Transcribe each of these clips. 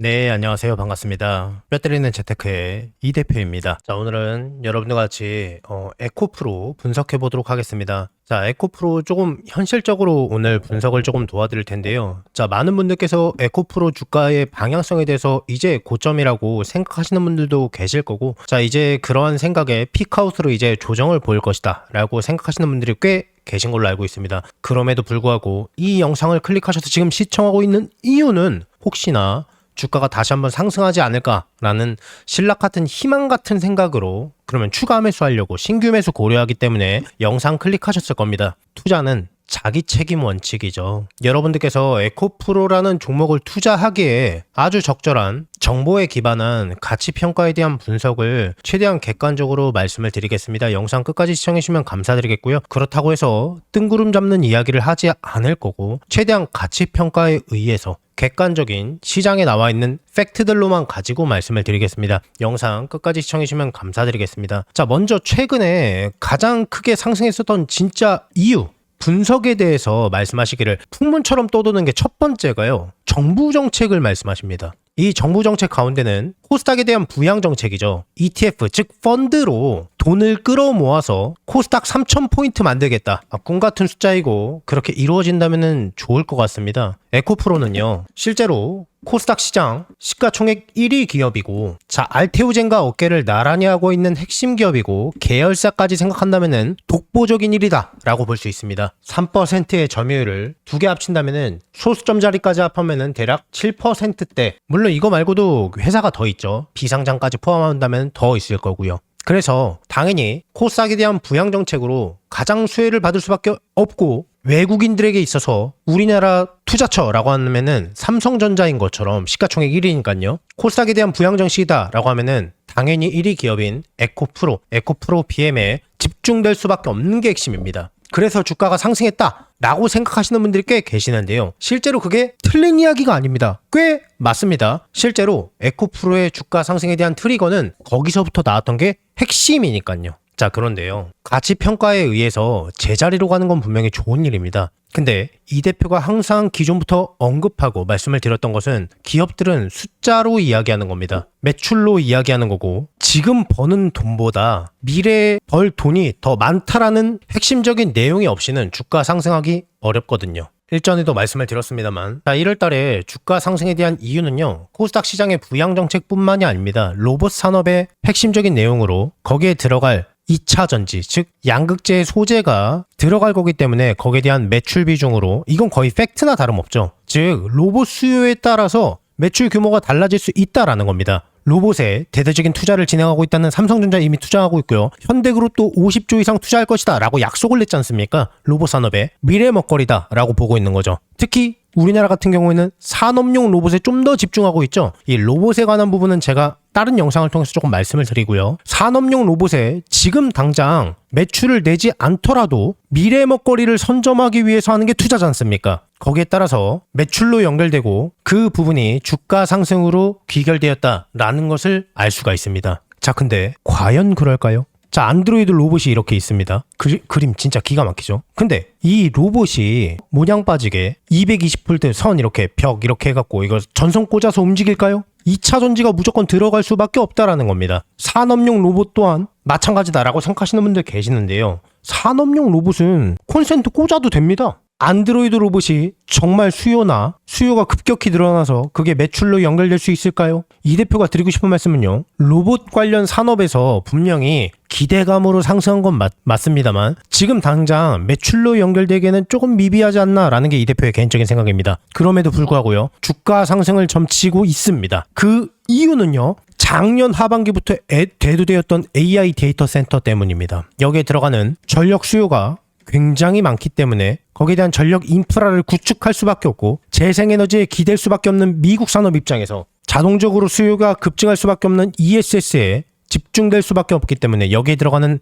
네, 안녕하세요. 반갑습니다. 뼈 때리는 재테크의 이 대표입니다. 자, 오늘은 여러분들 같이 에코프로 분석해 보도록 하겠습니다. 자, 에코프로 조금 현실적으로 오늘 분석을 조금 도와드릴 텐데요. 자, 많은 분들께서 에코프로 주가의 방향성에 대해서 이제 고점이라고 생각하시는 분들도 계실 거고, 자, 이제 그러한 생각에 피크아웃으로 이제 조정을 보일 것이다 라고 생각하시는 분들이 꽤 계신 걸로 알고 있습니다. 그럼에도 불구하고 이 영상을 클릭하셔서 지금 시청하고 있는 이유는 혹시나 주가가 다시 한번 상승하지 않을까라는 신락 같은 희망 같은 생각으로 그러면 추가 매수하려고 신규 매수 고려하기 때문에 영상 클릭하셨을 겁니다. 투자는 자기 책임 원칙이죠. 여러분들께서 에코프로라는 종목을 투자하기에 아주 적절한 정보에 기반한 가치평가에 대한 분석을 최대한 객관적으로 말씀을 드리겠습니다. 영상 끝까지 시청해주시면 감사드리겠고요. 그렇다고 해서 뜬구름 잡는 이야기를 하지 않을 거고 최대한 가치평가에 의해서 객관적인 시장에 나와 있는 팩트들로만 가지고 말씀을 드리겠습니다. 영상 끝까지 시청해주시면 감사드리겠습니다. 자, 먼저 최근에 가장 크게 상승했었던 진짜 이유 분석에 대해서 말씀하시기를 풍문처럼 떠도는 게 첫 번째가요. 정부 정책을 말씀하십니다. 이 정부 정책 가운데는 코스닥에 대한 부양 정책이죠. ETF 즉 펀드로 돈을 끌어모아서 코스닥 3,000포인트 만들겠다. 꿈 같은 숫자이고 그렇게 이루어진다면 좋을 것 같습니다. 에코프로는요. 실제로 코스닥 시장 시가총액 1위 기업이고 자 알테오젠과 어깨를 나란히 하고 있는 핵심 기업이고 계열사까지 생각한다면 독보적인 1위다 라고 볼 수 있습니다. 3%의 점유율을 두 개 합친다면 소수점 자리까지 합하면 대략 7%대 물론 이거 말고도 회사가 더 있죠. 비상장까지 포함한다면 더 있을 거고요. 그래서 당연히 코스닥에 대한 부양 정책으로 가장 수혜를 받을 수밖에 없고 외국인들에게 있어서 우리나라 투자처라고 하면은 삼성전자인 것처럼 시가총액 1위니까요. 코스닥에 대한 부양 정책이다라고 하면은 당연히 1위 기업인 에코프로 BM에 집중될 수밖에 없는 게 핵심입니다. 그래서 주가가 상승했다라고 생각하시는 분들이 꽤 계시는데요. 실제로 그게 틀린 이야기가 아닙니다. 꽤 맞습니다. 실제로 에코프로의 주가 상승에 대한 트리거는 거기서부터 나왔던 게 핵심이니까요. 자, 그런데요. 가치평가에 의해서 제자리로 가는 건 분명히 좋은 일입니다. 근데 이 대표가 항상 기존부터 언급하고 말씀을 드렸던 것은 기업들은 숫자로 이야기하는 겁니다. 매출로 이야기하는 거고 지금 버는 돈보다 미래에 벌 돈이 더 많다라는 핵심적인 내용이 없이는 주가 상승하기 어렵거든요. 일전에도 말씀을 드렸습니다만 자 1월달에 주가 상승에 대한 이유는요. 코스닥 시장의 부양 정책뿐만이 아닙니다. 로봇 산업의 핵심적인 내용으로 거기에 들어갈 2차 전지, 즉 양극재의 소재가 들어갈 거기 때문에 거기에 대한 매출 비중으로 이건 거의 팩트나 다름없죠. 즉 로봇 수요에 따라서 매출 규모가 달라질 수 있다라는 겁니다. 로봇에 대대적인 투자를 진행하고 있다는 삼성전자 이미 투자하고 있고요. 현대그룹도 50조 이상 투자할 것이다 라고 약속을 냈지 않습니까? 로봇 산업의 미래 먹거리다 라고 보고 있는 거죠. 특히 우리나라 같은 경우에는 산업용 로봇에 좀 더 집중하고 있죠. 이 로봇에 관한 부분은 제가 다른 영상을 통해서 조금 말씀을 드리고요. 산업용 로봇에 지금 당장 매출을 내지 않더라도 미래 먹거리를 선점하기 위해서 하는 게 투자지 않습니까? 거기에 따라서 매출로 연결되고 그 부분이 주가 상승으로 귀결되었다라는 것을 알 수가 있습니다. 자, 근데 과연 그럴까요? 자, 안드로이드 로봇이 이렇게 있습니다. 그림 진짜 기가 막히죠? 근데 이 로봇이 모양 빠지게 220V 선 이렇게 벽 이렇게 해갖고 이거 전선 꽂아서 움직일까요? 2차 전지가 무조건 들어갈 수밖에 없다라는 겁니다. 산업용 로봇 또한 마찬가지다라고 생각하시는 분들 계시는데요. 산업용 로봇은 콘센트 꽂아도 됩니다. 안드로이드 로봇이 정말 수요가 급격히 늘어나서 그게 매출로 연결될 수 있을까요? 이 대표가 드리고 싶은 말씀은요. 로봇 관련 산업에서 분명히 기대감으로 상승한 건 맞습니다만 지금 당장 매출로 연결되기에는 조금 미비하지 않나라는 게 이 대표의 개인적인 생각입니다. 그럼에도 불구하고요. 주가 상승을 점치고 있습니다. 그 이유는요. 작년 하반기부터 대두되었던 AI 데이터 센터 때문입니다. 여기에 들어가는 전력 수요가 굉장히 많기 때문에 거기에 대한 전력 인프라를 구축할 수밖에 없고 재생에너지에 기댈 수밖에 없는 미국 산업 입장에서 자동적으로 수요가 급증할 수밖에 없는 ESS에 집중될 수밖에 없기 때문에 여기에 들어가는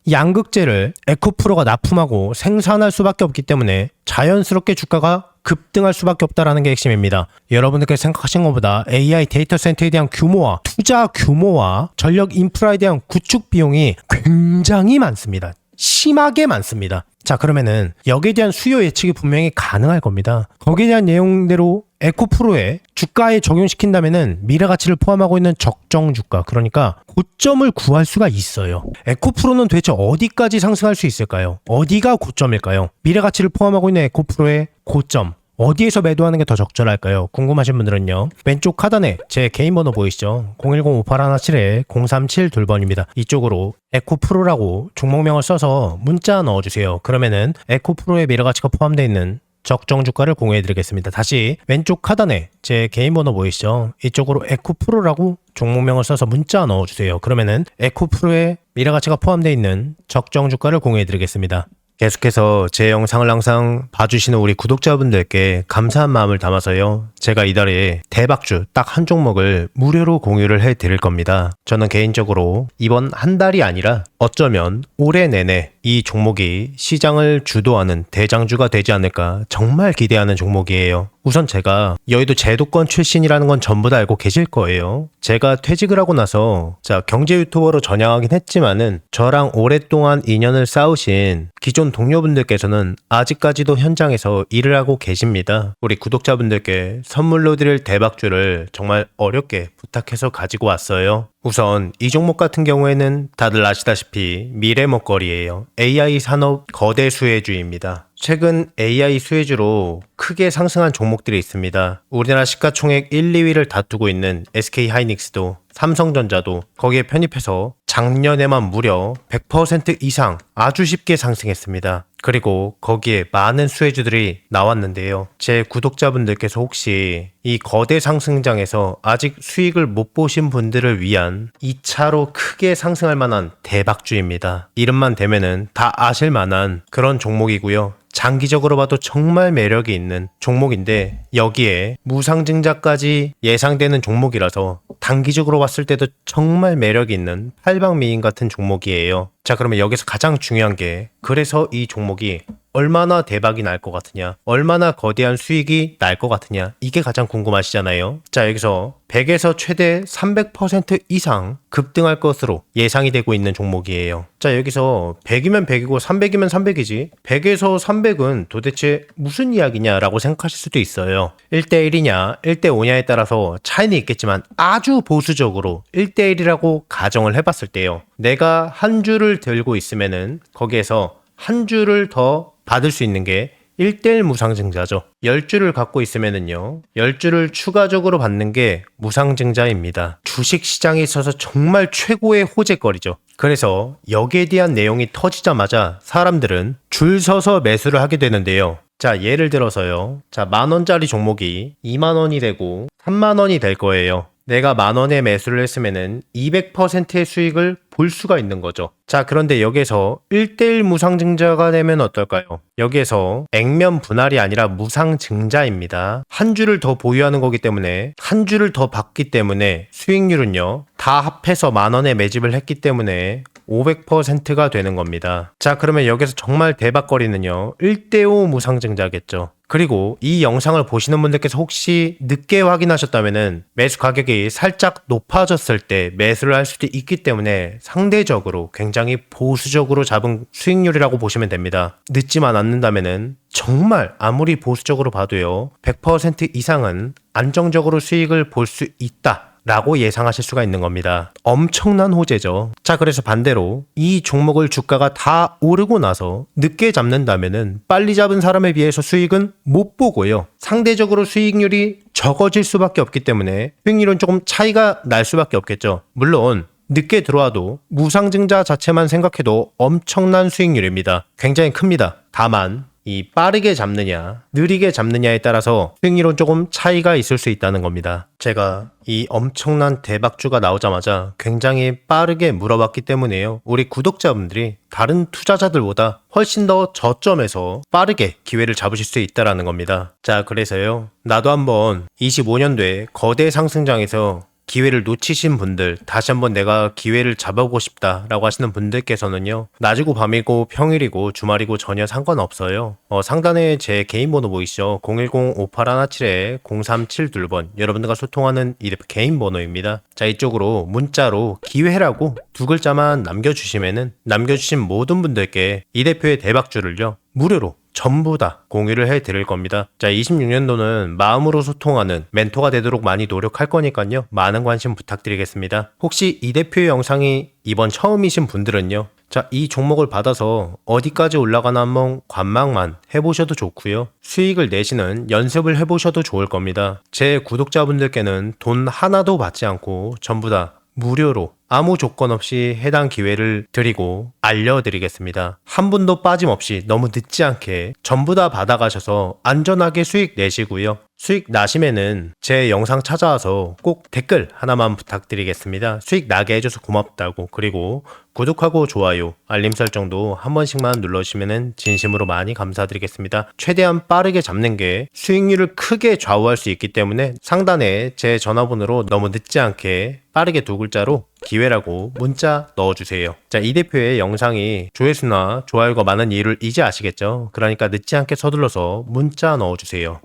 양극재를 에코프로가 납품하고 생산할 수밖에 없기 때문에 자연스럽게 주가가 급등할 수밖에 없다라는 게 핵심입니다. 여러분들께서 생각하신 것보다 AI 데이터 센터에 대한 규모와 투자 규모와 전력 인프라에 대한 구축 비용이 굉장히 많습니다. 심하게 많습니다. 자, 그러면은 여기에 대한 수요 예측이 분명히 가능할 겁니다. 거기에 대한 내용대로 에코프로에 주가에 적용시킨다면은 미래 가치를 포함하고 있는 적정 주가, 그러니까 고점을 구할 수가 있어요. 에코프로는 도대체 어디까지 상승할 수 있을까요? 어디가 고점일까요? 미래 가치를 포함하고 있는 에코프로의 고점, 어디에서 매도하는 게 더 적절할까요? 궁금하신 분들은요, 왼쪽 하단에 제 개인 번호 보이시죠? 010-5817-0372번입니다. 이쪽으로 에코프로라고 종목명을 써서 문자 넣어주세요. 그러면은 에코프로의 미래가치가 포함되어 있는 적정 주가를 공유해드리겠습니다. 다시 왼쪽 하단에 제 개인 번호 보이시죠? 이쪽으로 에코프로라고 종목명을 써서 문자 넣어주세요. 그러면은 에코프로의 미래가치가 포함되어 있는 적정 주가를 공유해드리겠습니다. 계속해서 제 영상을 항상 봐주시는 우리 구독자분들께 감사한 마음을 담아서요, 제가 이달에 대박주 딱 한 종목을 무료로 공유를 해드릴 겁니다. 저는 개인적으로 이번 한 달이 아니라 어쩌면 올해 내내 이 종목이 시장을 주도하는 대장주가 되지 않을까 정말 기대하는 종목이에요. 우선 제가 여의도 제도권 출신이라는 건 전부 다 알고 계실 거예요. 제가 퇴직을 하고 나서 경제 유튜버로 전향하긴 했지만은 저랑 오랫동안 인연을 쌓으신 기존 동료분들께서는 아직까지도 현장에서 일을 하고 계십니다. 우리 구독자분들께 선물로 드릴 대박주를 정말 어렵게 부탁해서 가지고 왔어요. 우선 이 종목 같은 경우에는 다들 아시다시피 미래 먹거리예요. AI 산업 거대 수혜주입니다. 최근 AI 수혜주로 크게 상승한 종목들이 있습니다. 우리나라 시가총액 1, 2위를 다투고 있는 SK하이닉스도, 삼성전자도 거기에 편입해서 작년에만 무려 100% 이상 아주 쉽게 상승했습니다. 그리고 거기에 많은 수혜주들이 나왔는데요. 제 구독자분들께서 혹시 이 거대 상승장에서 아직 수익을 못 보신 분들을 위한 2차로 크게 상승할 만한 대박주입니다. 이름만 대면은 다 아실 만한 그런 종목이고요. 장기적으로 봐도 정말 매력이 있는 종목인데 여기에 무상증자까지 예상되는 종목이라서 단기적으로 봤을 때도 정말 매력이 있는 팔방미인 같은 종목이에요. 자, 그러면 여기서 가장 중요한 게, 그래서 이 종목이 얼마나 대박이 날 것 같으냐, 얼마나 거대한 수익이 날 것 같으냐, 이게 가장 궁금하시잖아요. 자, 여기서 100에서 최대 300% 이상 급등할 것으로 예상이 되고 있는 종목이에요. 자, 여기서 100이면 100이고 300이면 300이지 100에서 300은 도대체 무슨 이야기냐라고 생각하실 수도 있어요. 1대1이냐 1대5냐에 따라서 차이는 있겠지만 아주 보수적으로 1대1이라고 가정을 해봤을 때요, 내가 한 주를 들고 있으면은 거기에서 한 주를 더 받을 수 있는 게 1대1 무상증자죠. 10주를 갖고 있으면은요, 10주를 추가적으로 받는 게 무상증자입니다. 주식시장에 있어서 정말 최고의 호재거리죠. 그래서 여기에 대한 내용이 터지자마자 사람들은 줄 서서 매수를 하게 되는데요. 자, 예를 들어서요, 자, 10,000원짜리 종목이 20,000원이 되고 30,000원이 될 거예요. 내가 10,000원에 매수를 했으면은 200%의 수익을 볼 수가 있는 거죠. 자, 그런데 여기에서 1대1 무상증자가 되면 어떨까요? 여기에서 액면 분할이 아니라 무상증자입니다. 한 주를 더 보유하는 거기 때문에, 한 주를 더 받기 때문에 수익률은요, 다 합해서 10,000원에 매집을 했기 때문에 500%가 되는 겁니다. 자, 그러면 여기서 정말 대박거리는요, 1대5 무상증자겠죠. 그리고 이 영상을 보시는 분들께서 혹시 늦게 확인하셨다면은 매수 가격이 살짝 높아졌을 때 매수를 할 수도 있기 때문에 상대적으로 굉장히 보수적으로 잡은 수익률이라고 보시면 됩니다. 늦지만 않는다면은 정말 아무리 보수적으로 봐도요, 100% 이상은 안정적으로 수익을 볼 수 있다 라고 예상하실 수가 있는 겁니다. 엄청난 호재죠. 자, 그래서 반대로 이 종목을 주가가 다 오르고 나서 늦게 잡는다면은 빨리 잡은 사람에 비해서 수익은 못 보고요, 상대적으로 수익률이 적어질 수밖에 없기 때문에 수익률은 조금 차이가 날 수밖에 없겠죠. 물론 늦게 들어와도 무상증자 자체만 생각해도 엄청난 수익률입니다. 굉장히 큽니다. 다만 이 빠르게 잡느냐 느리게 잡느냐에 따라서 수익률은 조금 차이가 있을 수 있다는 겁니다. 제가 이 엄청난 대박주가 나오자마자 굉장히 빠르게 물어봤기 때문에요, 우리 구독자분들이 다른 투자자들보다 훨씬 더 저점에서 빠르게 기회를 잡으실 수 있다는 겁니다. 자, 그래서요, 나도 한번 25년도에 거대 상승장에서 기회를 놓치신 분들, 다시 한번 내가 기회를 잡아보고 싶다라고 하시는 분들께서는요, 낮이고 밤이고 평일이고 주말이고 전혀 상관없어요. 상단에 제 개인 번호 보이시죠? 010-5817-0372번. 여러분들과 소통하는 이 개인 번호입니다. 자, 이쪽으로 문자로 기회라고 두 글자만 남겨주시면은 남겨주신 모든 분들께 이 대표의 대박주를요, 무료로 전부 다 공유를 해드릴 겁니다. 자, 26년도는 마음으로 소통하는 멘토가 되도록 많이 노력할 거니까요. 많은 관심 부탁드리겠습니다. 혹시 이 대표의 영상이 이번 처음이신 분들은요. 자, 이 종목을 받아서 어디까지 올라가나 한번 관망만 해보셔도 좋고요. 수익을 내시는 연습을 해보셔도 좋을 겁니다. 제 구독자분들께는 돈 하나도 받지 않고 전부 다 무료로 아무 조건 없이 해당 기회를 드리고 알려드리겠습니다. 한 분도 빠짐없이 너무 늦지 않게 전부 다 받아가셔서 안전하게 수익 내시고요. 수익 나시면은 제 영상 찾아와서 꼭 댓글 하나만 부탁드리겠습니다. 수익 나게 해줘서 고맙다고. 그리고 구독하고 좋아요, 알림 설정도 한 번씩만 눌러주시면 진심으로 많이 감사드리겠습니다. 최대한 빠르게 잡는 게 수익률을 크게 좌우할 수 있기 때문에 상단에 제 전화번호로 너무 늦지 않게 빠르게 두 글자로 기회라고 문자 넣어주세요. 자, 이 대표의 영상이 조회수나 좋아요가 많은 이유를 이제 아시겠죠? 그러니까 늦지 않게 서둘러서 문자 넣어주세요.